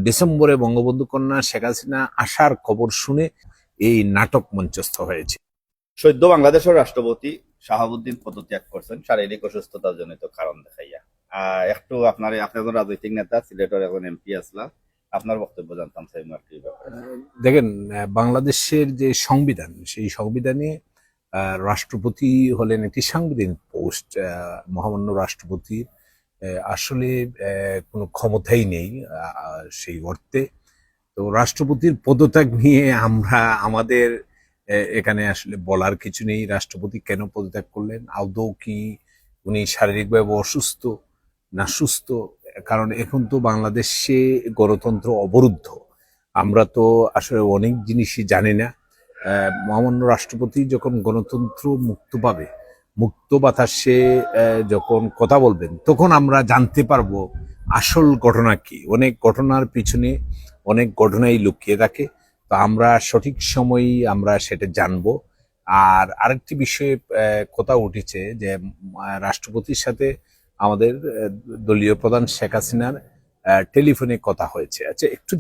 ডিসেম্বরে বঙ্গবন্ধু কন্যা শেখ হাসিনা আসার খবর শুনে এই নাটক মঞ্চস্থ হয়েছে। সদ্য বাংলাদেশের রাষ্ট্রপতি শাহাবুদ্দিন পদত্যাগ করছেন শারীরিক অসুস্থতার জনিত কারণ দেখাইয়া। একটু আপনি একজন রাজনৈতিক নেতা, সিলেটের এখন এমপি আসলা, আপনার বক্তব্য জানতাম চাই কি ব্যাপারে। দেখেন, বাংলাদেশের যে সংবিধান, সেই সংবিধানে রাষ্ট্রপতি হলেন একটি সাংবিধানিক পোস্ট। মহামান্য রাষ্ট্রপতির আসলে কোনো ক্ষমতাই নেই সেই অর্থে। তো রাষ্ট্রপতির পদত্যাগ নিয়ে আমরা আমাদের এখানে আসলে বলার কিছু নেই। রাষ্ট্রপতি কেন পদত্যাগ করলেন, আদৌ কি উনি শারীরিকভাবে অসুস্থ না সুস্থ? কারণ এখন তো বাংলাদেশে গণতন্ত্র অবরুদ্ধ। আমরা তো আসলে অনেক জিনিসই জানি না। মহামান্য রাষ্ট্রপতি যখন গণতন্ত্র মুক্ত পাবে, মুক্ত বাতাসে যখন কথা বলবেন, তখন আমরা জানতে পারবো আসল ঘটনা কি। অনেক ঘটনার পিছনে অনেক ঘটনাই লুকিয়ে থাকে। তো আমরা সঠিক সময়ই আমরা সেটা জানবো। আর আরেকটি বিষয়ে কথা উঠেছে যে রাষ্ট্রপতির সাথে আমাদের দলীয় প্রধান শেখ হাসিনার টেলিফোনে কথা হয়েছে। আচ্ছা, একটু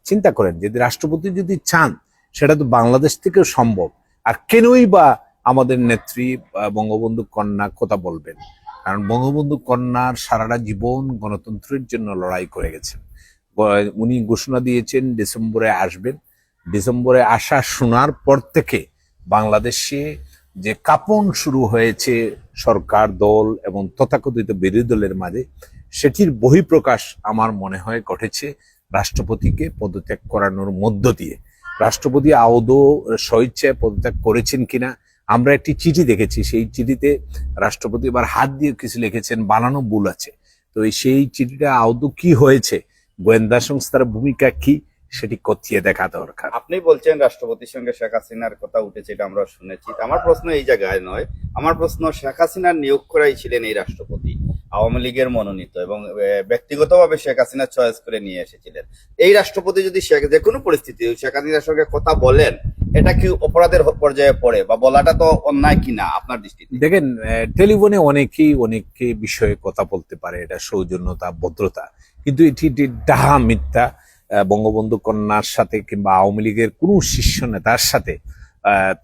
চিন্তা করেন, যদি রাষ্ট্রপতি যদি চান, সেটা তো বাংলাদেশ থেকেও সম্ভব। আর কেনই বা আমাদের নেত্রী বঙ্গবন্ধু কন্যা কথা বলবেন? কারণ বঙ্গবন্ধু কন্যার সারাটা জীবন গণতন্ত্রের জন্য লড়াই করে গেছেন। উনি ঘোষণা দিয়েছেন ডিসেম্বরে আসবেন। ডিসেম্বরে আসা শোনার পর থেকে বাংলাদেশে যে কাঁপন শুরু হয়েছে সরকার দল এবং তথাকথিত বিরোধী দলের মাঝে, সেটির বহিঃপ্রকাশ আমার মনে হয় ঘটেছে রাষ্ট্রপতিকে পদত্যাগ করানোর মধ্য দিয়ে। রাষ্ট্রপতি আদৌ স্বইচ্ছায় পদত্যাগ করেছেন কিনা, আমরা একটি চিঠি দেখেছি। সেই চিঠিতে রাষ্ট্রপতি এবার হাত দিয়ে কিছু লিখেছেন, বানানো ভুল আছে। তো সেই চিঠিটা আদৌ কি হয়েছে, গোয়েন্দা সংস্থার ভূমিকা কি, সেটি খতিয়ে দেখা দরকার। আপনি বলছেন রাষ্ট্রপতির সঙ্গে শেখ হাসিনার কথা উঠেছে, এটা আমরা শুনেছি। আমার প্রশ্ন এই জায়গায় নয়, আমার প্রশ্ন শেখ হাসিনার নিয়োগ করাই ছিলেন এই রাষ্ট্রপতি, আওয়ামী লীগের মনোনীত এবং ব্যক্তিগতভাবে শেখ হাসিনা চয়েস করে নিয়ে এসেছিলেন। এই রাষ্ট্রপতি যদি যে কোনো পরিস্থিতি শেখ হাসিনার সঙ্গে কথা বলেন, এটা কি অপরাধের পর্যায়ে পড়ে, বা বলাটা তো অন্যায় কিনা আপনার দৃষ্টিতে? দেখেন, টেলিফোনে অনেকে বিষয়ে কথা বলতে পারে, এটা সৌজন্যতা, ভদ্রতা, কিন্তু এটি ডাহা মিথ্যা। বঙ্গবন্ধু কন্যার সাথে কিংবা আওয়ামী লীগের কোনো শীর্ষ নেতার সাথে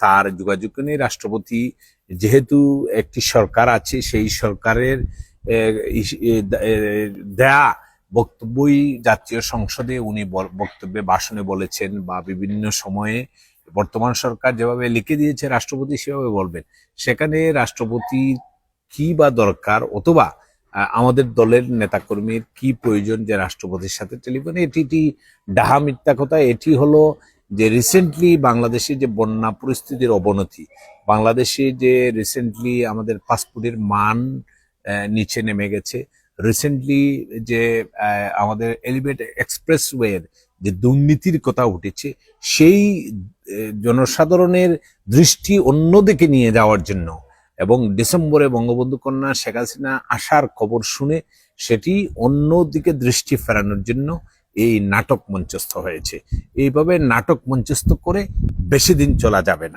তার যোগাযোগ নেই। রাষ্ট্রপতি যেহেতু একটি সরকার আছে, সেই সরকারের দেয়া বক্তব্যই জাতীয় সংসদে উনি বক্তব্যে ভাষণে বলেছেন, বা বিভিন্ন সময়ে বর্তমান সরকার যেভাবে লিখে দিয়েছে রাষ্ট্রপতি সেভাবে বলবেন। সেখানে রাষ্ট্রপতি কি বা দরকার, অথবা আমাদের দলের নেতাকর্মীর কি প্রয়োজন যে রাষ্ট্রপতির সাথে টেলিফোনে? এটি ডাহা মিথ্যা কথা। এটি হলো যে রিসেন্টলি বাংলাদেশে যে বন্যা পরিস্থিতির অবনতি, বাংলাদেশে যে রিসেন্টলি আমাদের পাসপোর্টের মান নিচে নেমে গেছে, রিসেন্টলি যে আমাদের এলিভেটেড এক্সপ্রেসওয়ের যে দুর্নীতির কথা উঠেছে, সেই জনসাধারণের দৃষ্টি অন্যদিকে নিয়ে যাওয়ার জন্য এবং ডিসেম্বরে বঙ্গবন্ধু কন্যা শেখ হাসিনা আসার খবর শুনে সেটি অন্যদিকে দৃষ্টি ফেরানোর জন্য এই নাটক মঞ্চস্থ হয়েছে। এইভাবে নাটক মঞ্চস্থ করে বেশি দিন চলা যাবে না।